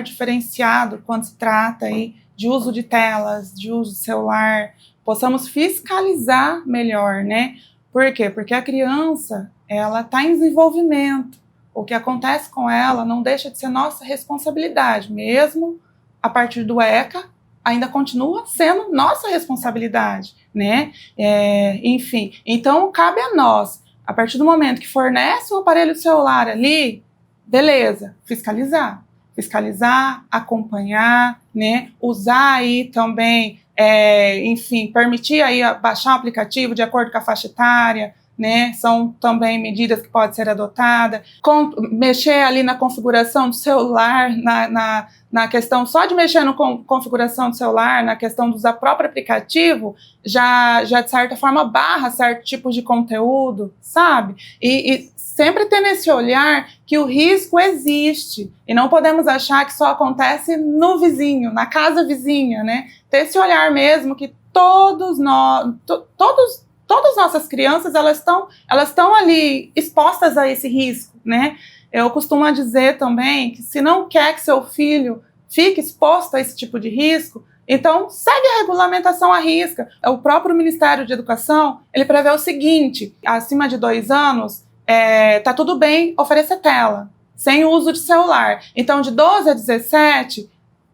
diferenciado quando se trata aí de uso de telas, de uso de celular, possamos fiscalizar melhor, né? Por quê? Porque a criança, ela está em desenvolvimento. O que acontece com ela não deixa de ser nossa responsabilidade, mesmo a partir do ECA, ainda continua sendo nossa responsabilidade, né? Enfim, então cabe a nós, a partir do momento que fornece o aparelho celular ali, beleza, fiscalizar, acompanhar, né? Usar aí também, enfim, permitir aí baixar o aplicativo de acordo com a faixa etária, né? São também medidas que podem ser adotadas, mexer ali na configuração do celular, na questão só de mexer na configuração do celular, na questão do usar próprio aplicativo, já de certa forma barra certo tipo de conteúdo, sabe? E sempre tendo esse olhar que o risco existe e não podemos achar que só acontece no vizinho, na casa vizinha, né? Ter esse olhar mesmo que todos todas as nossas crianças, elas estão ali expostas a esse risco, né? Eu costumo dizer também que se não quer que seu filho fique exposto a esse tipo de risco, então segue a regulamentação à risca. O próprio Ministério de Educação, ele prevê o seguinte: acima de 2 anos, tá tudo bem oferecer tela, sem uso de celular. Então, de 12 a 17,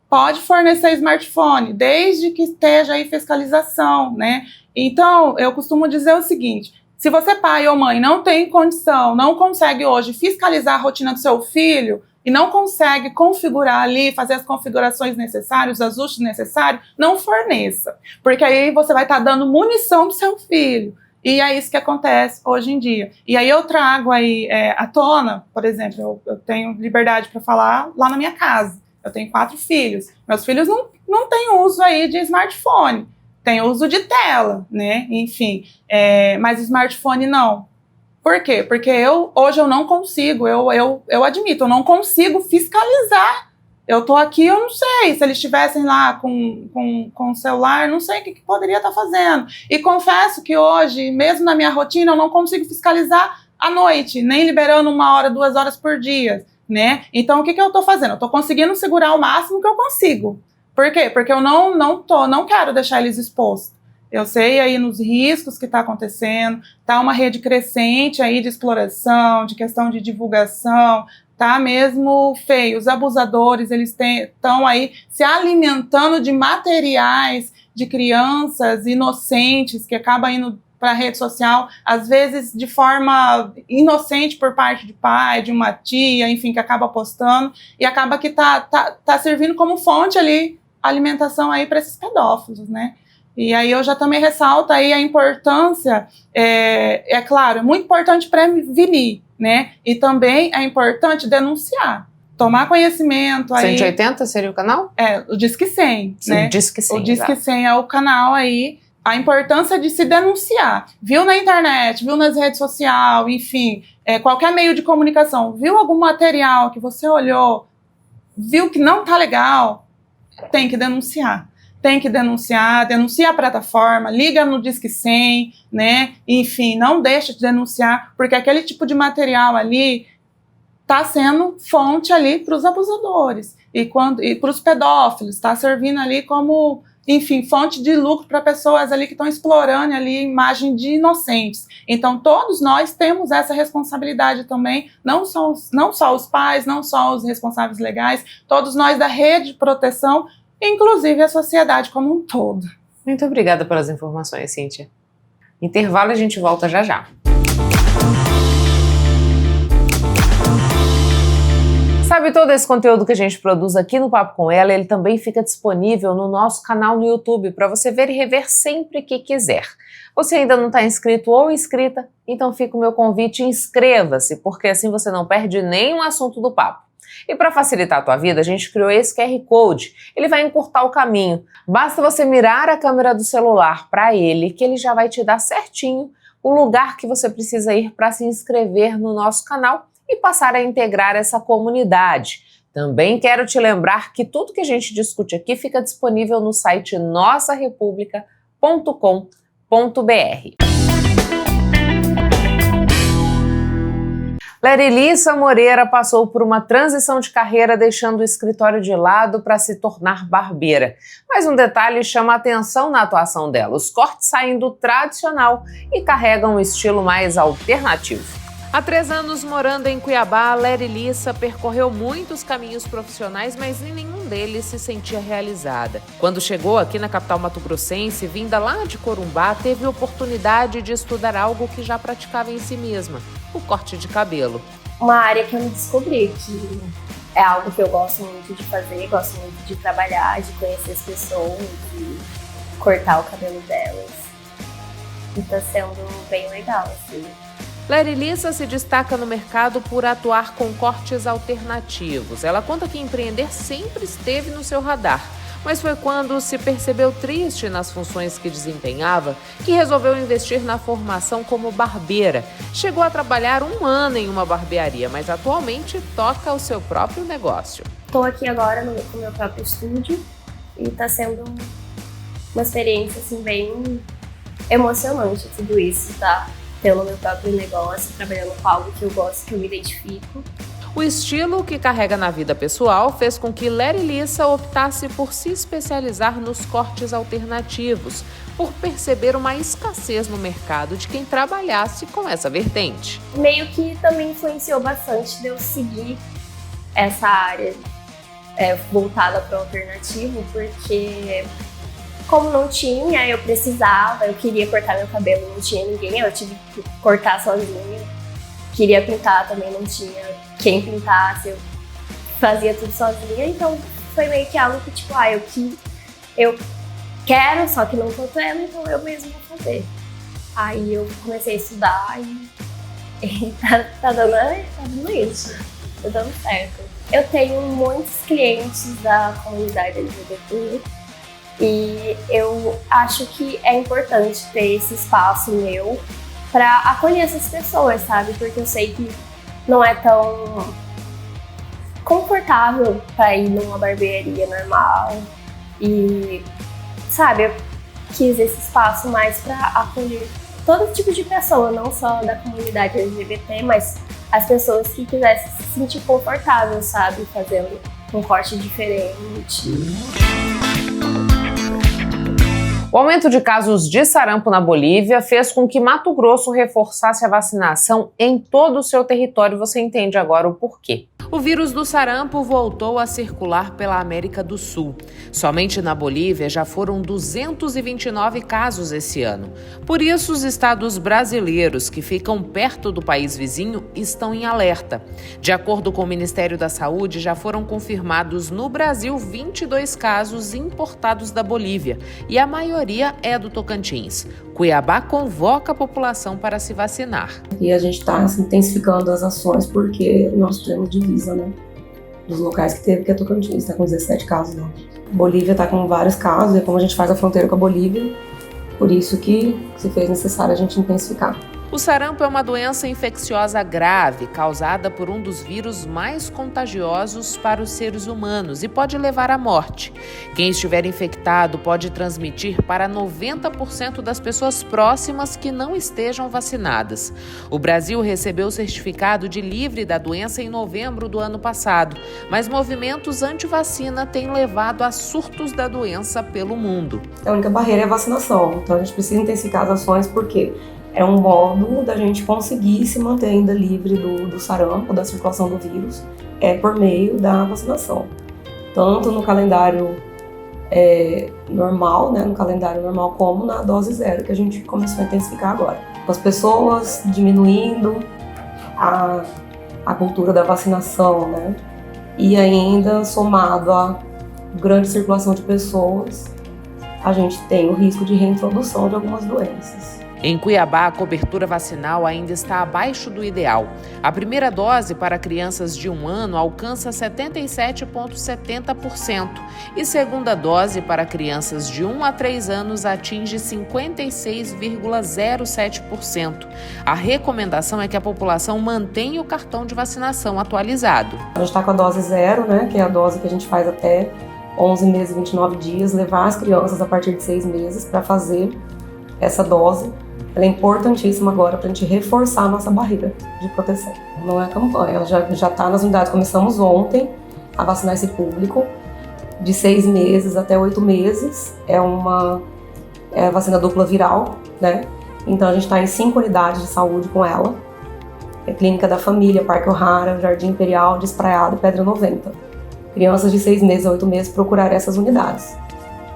pode fornecer smartphone, desde que esteja aí fiscalização, né? Então, eu costumo dizer o seguinte: se você, pai ou mãe, não tem condição, não consegue hoje fiscalizar a rotina do seu filho e não consegue configurar ali, fazer as configurações necessárias, os ajustes necessários, não forneça. Porque aí você vai estar dando munição para o seu filho. E é isso que acontece hoje em dia. E aí eu trago aí à tona, por exemplo, eu tenho liberdade para falar lá na minha casa. Eu tenho 4 filhos. Meus filhos não têm uso aí de smartphone. Tem uso de tela, né? Enfim, mas smartphone não. Por quê? Porque hoje eu não consigo, eu admito, eu não consigo fiscalizar. Eu tô aqui, eu não sei, se eles estivessem lá com o celular, não sei o que poderia estar fazendo. E confesso que hoje, mesmo na minha rotina, eu não consigo fiscalizar à noite, nem liberando 1 hora, 2 horas por dia, né? Então, o que eu tô fazendo? Eu tô conseguindo segurar o máximo que eu consigo. Por quê? Porque eu não quero deixar eles expostos. Eu sei aí nos riscos que está acontecendo, tá uma rede crescente aí de exploração, de questão de divulgação, tá mesmo feio. Os abusadores, eles estão aí se alimentando de materiais de crianças inocentes que acabam indo para a rede social, às vezes de forma inocente por parte de pai, de uma tia, enfim, que acaba postando e acaba que tá servindo como fonte ali, alimentação aí para esses pedófilos, né? E aí eu já também ressalto aí a importância, claro, é muito importante prevenir, né? E também é importante denunciar, tomar conhecimento aí. 180 seria o canal? O Disque 100, né? O Disque 100, o Disque 100 é o canal aí. A importância de se denunciar. Viu na internet, viu nas redes sociais, enfim, qualquer meio de comunicação, viu algum material que você olhou, viu que não tá legal, tem que denunciar. Tem que denunciar, denuncia a plataforma, liga no Disque 100, né? Enfim, não deixa de denunciar, porque aquele tipo de material ali está sendo fonte ali para os abusadores e para os pedófilos, está servindo ali como, enfim, fonte de lucro para pessoas ali que estão explorando ali a imagem de inocentes. Então, todos nós temos essa responsabilidade também, não só os pais, não só os responsáveis legais, todos nós da rede de proteção, inclusive a sociedade como um todo. Muito obrigada pelas informações, Cíntia. Intervalo, a gente volta já já. Sabe, todo esse conteúdo que a gente produz aqui no Papo com Ela, ele também fica disponível no nosso canal no YouTube para você ver e rever sempre que quiser. Você ainda não está inscrito ou inscrita? Então fica o meu convite, inscreva-se, porque assim você não perde nenhum assunto do papo. E para facilitar a tua vida, a gente criou esse QR Code. Ele vai encurtar o caminho. Basta você mirar a câmera do celular para ele, que ele já vai te dar certinho o lugar que você precisa ir para se inscrever no nosso canal e passar a integrar essa comunidade. Também quero te lembrar que tudo que a gente discute aqui fica disponível no site nossarepublica.com.br. Lerilissa Moreira passou por uma transição de carreira, deixando o escritório de lado para se tornar barbeira. Mas um detalhe chama a atenção na atuação dela: os cortes saem do tradicional e carregam um estilo mais alternativo. Há 3 anos morando em Cuiabá, Lerilissa percorreu muitos caminhos profissionais, mas em nenhum deles se sentia realizada. Quando chegou aqui na capital mato-grossense, vinda lá de Corumbá, teve a oportunidade de estudar algo que já praticava em si mesma: o corte de cabelo. Uma área que eu me descobri, que é algo que eu gosto muito de fazer, gosto muito de trabalhar, de conhecer as pessoas, de cortar o cabelo delas. E tá sendo bem legal, assim. Lerilissa se destaca no mercado por atuar com cortes alternativos. Ela conta que empreender sempre esteve no seu radar, mas foi quando se percebeu triste nas funções que desempenhava que resolveu investir na formação como barbeira. Chegou a trabalhar 1 ano em uma barbearia, mas atualmente toca o seu próprio negócio. Estou aqui agora com o meu próprio estúdio e está sendo uma experiência assim, bem emocionante tudo isso, tá? Pelo meu próprio negócio, trabalhando com algo que eu gosto, que eu me identifico. O estilo que carrega na vida pessoal fez com que Lerilissa optasse por se especializar nos cortes alternativos, por perceber uma escassez no mercado de quem trabalhasse com essa vertente. Meio que também influenciou bastante de eu seguir essa área voltada para o alternativo, porque como não tinha, eu precisava, eu queria cortar meu cabelo, não tinha ninguém, eu tive que cortar sozinha. Queria pintar também, não tinha quem pintasse, eu fazia tudo sozinha, então foi meio que algo que tipo, eu quero, só que não tô tendo, então eu mesma vou fazer. Aí eu comecei a estudar e tá dando isso, tá dando certo. Eu tenho muitos clientes da comunidade LGBT e eu acho que é importante ter esse espaço meu para acolher essas pessoas, sabe? Porque eu sei que não é tão confortável para ir numa barbearia normal e, sabe, eu quis esse espaço mais para acolher todo tipo de pessoa, não só da comunidade LGBT, mas as pessoas que quisessem se sentir confortável, sabe, fazendo um corte diferente. O aumento de casos de sarampo na Bolívia fez com que Mato Grosso reforçasse a vacinação em todo o seu território. Você entende agora o porquê. O vírus do sarampo voltou a circular pela América do Sul. Somente na Bolívia já foram 229 casos esse ano. Por isso, os estados brasileiros que ficam perto do país vizinho estão em alerta. De acordo com o Ministério da Saúde, já foram confirmados no Brasil 22 casos importados da Bolívia e a maioria é do Tocantins. Cuiabá convoca a população para se vacinar. E a gente está intensificando as ações porque nós temos divisa, né? Dos locais que teve, que é Tocantins, está com 17 casos lá. Bolívia está com vários casos, e como a gente faz a fronteira com a Bolívia, por isso que se fez necessário a gente intensificar. O sarampo é uma doença infecciosa grave, causada por um dos vírus mais contagiosos para os seres humanos e pode levar à morte. Quem estiver infectado pode transmitir para 90% das pessoas próximas que não estejam vacinadas. O Brasil recebeu o certificado de livre da doença em novembro do ano passado, mas movimentos anti-vacina têm levado a surtos da doença pelo mundo. A única barreira é a vacinação, então a gente precisa intensificar as ações porque é um modo da gente conseguir se manter ainda livre do sarampo, da circulação do vírus, por meio da vacinação. Tanto no calendário normal, né, no calendário normal, como na dose zero, que a gente começou a intensificar agora. As pessoas diminuindo a cultura da vacinação, né, e ainda somado à grande circulação de pessoas, a gente tem o risco de reintrodução de algumas doenças. Em Cuiabá, a cobertura vacinal ainda está abaixo do ideal. A primeira dose para crianças de 1 ano alcança 77,70% e segunda dose para crianças de 1 a 3 anos atinge 56,07%. A recomendação é que a população mantenha o cartão de vacinação atualizado. A gente está com a dose zero, né, que é a dose que a gente faz até 11 meses e 29 dias, levar as crianças a partir de 6 meses para fazer essa dose. Ela é importantíssima agora para a gente reforçar a nossa barreira de proteção. Não é campanha, ela já está nas unidades. Começamos ontem a vacinar esse público de 6 meses até 8 meses. É uma vacina dupla viral, né? Então a gente está em 5 unidades de saúde com ela. É Clínica da Família, Parque O'Hara, Jardim Imperial, Despraiado e Pedra 90. Crianças de 6 meses a 8 meses procurar essas unidades.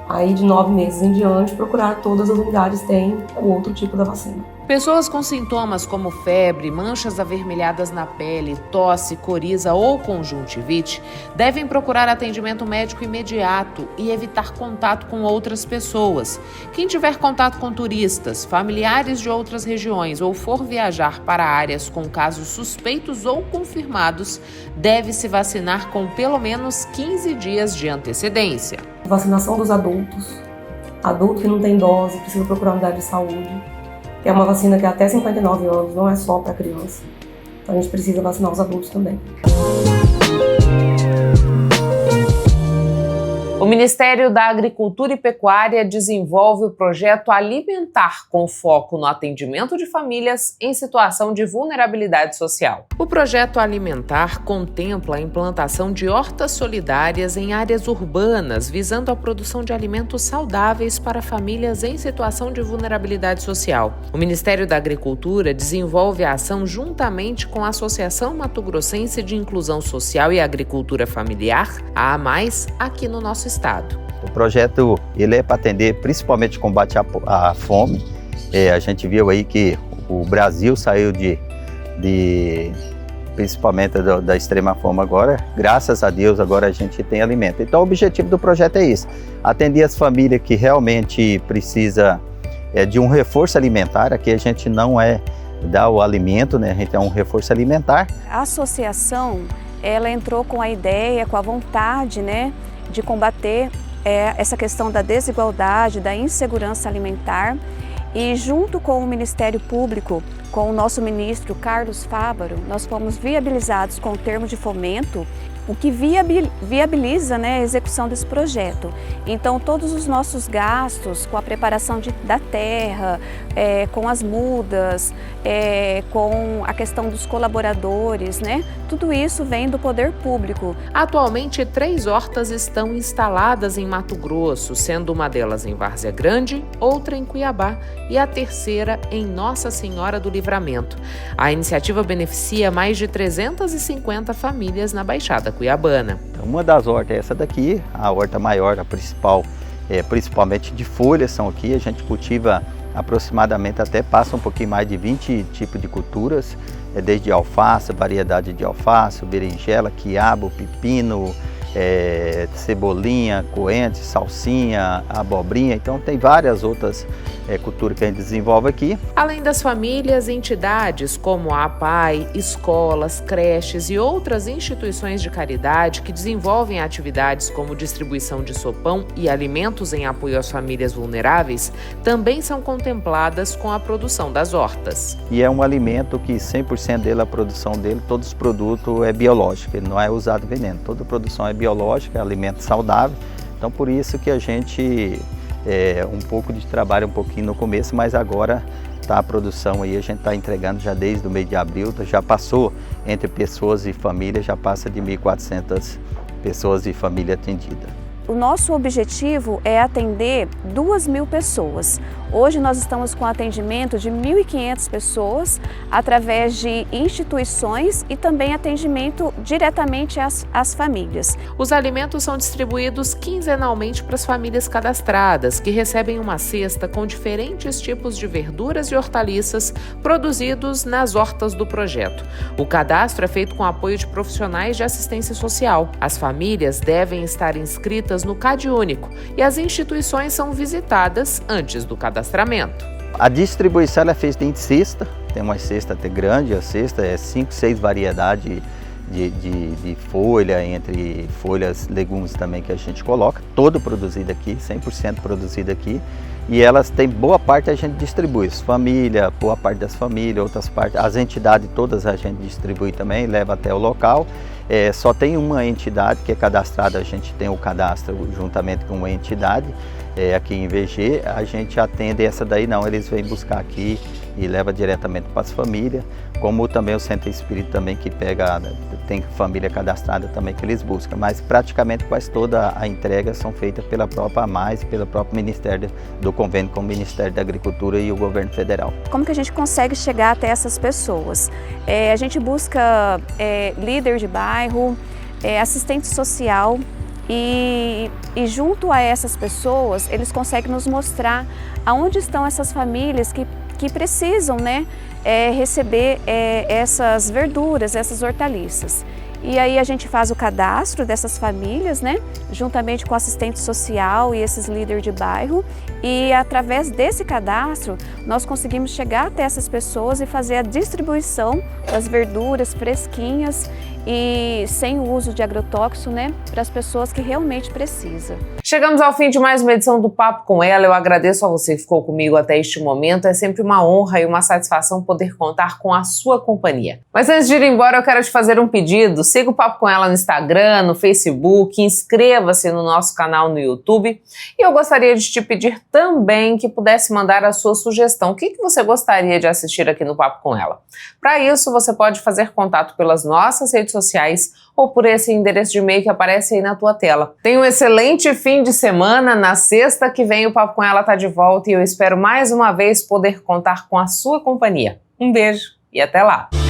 Aí de 9 meses em diante, procurar todas as unidades têm o outro tipo da vacina. Pessoas com sintomas como febre, manchas avermelhadas na pele, tosse, coriza ou conjuntivite devem procurar atendimento médico imediato e evitar contato com outras pessoas. Quem tiver contato com turistas, familiares de outras regiões ou for viajar para áreas com casos suspeitos ou confirmados, deve se vacinar com pelo menos 15 dias de antecedência. Vacinação dos adultos. Adulto que não tem dose, precisa procurar unidade de saúde. É uma vacina que é até 59 anos, não é só para criança. Então a gente precisa vacinar os adultos também. O Ministério da Agricultura e Pecuária desenvolve o projeto Alimentar, com foco no atendimento de famílias em situação de vulnerabilidade social. O projeto Alimentar contempla a implantação de hortas solidárias em áreas urbanas, visando a produção de alimentos saudáveis para famílias em situação de vulnerabilidade social. O Ministério da Agricultura desenvolve a ação juntamente com a Associação Mato Grossense de Inclusão Social e Agricultura Familiar, a AMAIS, aqui no nosso estado. O projeto ele é para atender principalmente o combate à fome. A gente viu aí que o Brasil saiu principalmente da extrema fome agora. Graças a Deus agora a gente tem alimento. Então o objetivo do projeto é isso, atender as famílias que realmente precisam de um reforço alimentar. Aqui a gente não dar o alimento, né? A gente é um reforço alimentar. A associação, ela entrou com a ideia, com a vontade, né, de combater essa questão da desigualdade, da insegurança alimentar, e junto com o Ministério Público, com o nosso ministro Carlos Fávaro, nós fomos viabilizados com o termo de fomento, o que viabiliza, né, a execução desse projeto. Então, todos os nossos gastos com a preparação da terra, com as mudas, com a questão dos colaboradores, né, tudo isso vem do poder público. Atualmente, 3 hortas estão instaladas em Mato Grosso, sendo uma delas em Várzea Grande, outra em Cuiabá e a terceira em Nossa Senhora do Livramento. A iniciativa beneficia mais de 350 famílias na Baixada Cuiabana. Uma das hortas é essa daqui, a horta maior, a principal, principalmente de folhas são aqui. A gente cultiva aproximadamente, até passa um pouquinho mais de 20 tipos de culturas, desde alface, variedade de alface, berinjela, quiabo, pepino, cebolinha, coentro, salsinha, abobrinha. Então tem várias outras culturas que a gente desenvolve aqui. Além das famílias, entidades como a APAI, escolas, creches e outras instituições de caridade que desenvolvem atividades como distribuição de sopão e alimentos em apoio às famílias vulneráveis também são contempladas com a produção das hortas. E é um alimento que 100% dele, a produção dele, todos os produtos é biológico, ele não é usado veneno, toda a produção é biológica, é alimento saudável. Então por isso que a gente um pouco de trabalho um pouquinho no começo, mas agora tá a produção aí, a gente está entregando já desde o mês de abril, já passou entre pessoas e famílias, já passa de 1.400 pessoas e família atendida. O nosso objetivo é atender 2.000 pessoas. Hoje nós estamos com atendimento de 1.500 pessoas através de instituições e também atendimento diretamente às famílias. Os alimentos são distribuídos quinzenalmente para as famílias cadastradas, que recebem uma cesta com diferentes tipos de verduras e hortaliças produzidos nas hortas do projeto. O cadastro é feito com apoio de profissionais de assistência social. As famílias devem estar inscritas no CadÚnico e as instituições são visitadas antes do cadastramento. A distribuição é feita em cesta, tem uma cesta até grande, a cesta é 5, 6 variedades de folha, entre folhas, legumes também que a gente coloca, todo produzido aqui, 100% produzido aqui, e elas têm boa parte a gente distribui, família, boa parte das famílias, outras partes, as entidades todas a gente distribui também, leva até o local. Só tem uma entidade que é cadastrada, a gente tem o cadastro juntamente com uma entidade, aqui em VG, a gente atende essa daí não, eles vêm buscar aqui e leva diretamente para as famílias, como também o Centro Espírita também que tem família cadastrada também que eles buscam, mas praticamente quase toda a entrega são feitas pela própria AMAIS, pelo próprio Ministério do Convênio com o Ministério da Agricultura e o Governo Federal. Como que a gente consegue chegar até essas pessoas? A gente busca líder de bairro, assistente social, e junto a essas pessoas, eles conseguem nos mostrar aonde estão essas famílias que precisam, né, receber essas verduras, essas hortaliças. E aí a gente faz o cadastro dessas famílias, né, juntamente com o assistente social e esses líderes de bairro, e através desse cadastro nós conseguimos chegar até essas pessoas e fazer a distribuição das verduras fresquinhas e sem o uso de agrotóxico, né, para as pessoas que realmente precisam. Chegamos ao fim de mais uma edição do Papo com Ela. Eu agradeço a você que ficou comigo até este momento. É sempre uma honra e uma satisfação poder contar com a sua companhia. Mas antes de ir embora, eu quero te fazer um pedido. siga o Papo com Ela no Instagram, no Facebook, inscreva-se no nosso canal no YouTube. E eu gostaria de te pedir também que pudesse mandar a sua sugestão. O que você gostaria de assistir aqui no Papo com Ela? Para isso, você pode fazer contato pelas nossas redes sociais ou por esse endereço de e-mail que aparece aí na tua tela. Tenha um excelente fim de semana. Na sexta que vem o Papo com Ela tá de volta e eu espero mais uma vez poder contar com a sua companhia. Um beijo e até lá!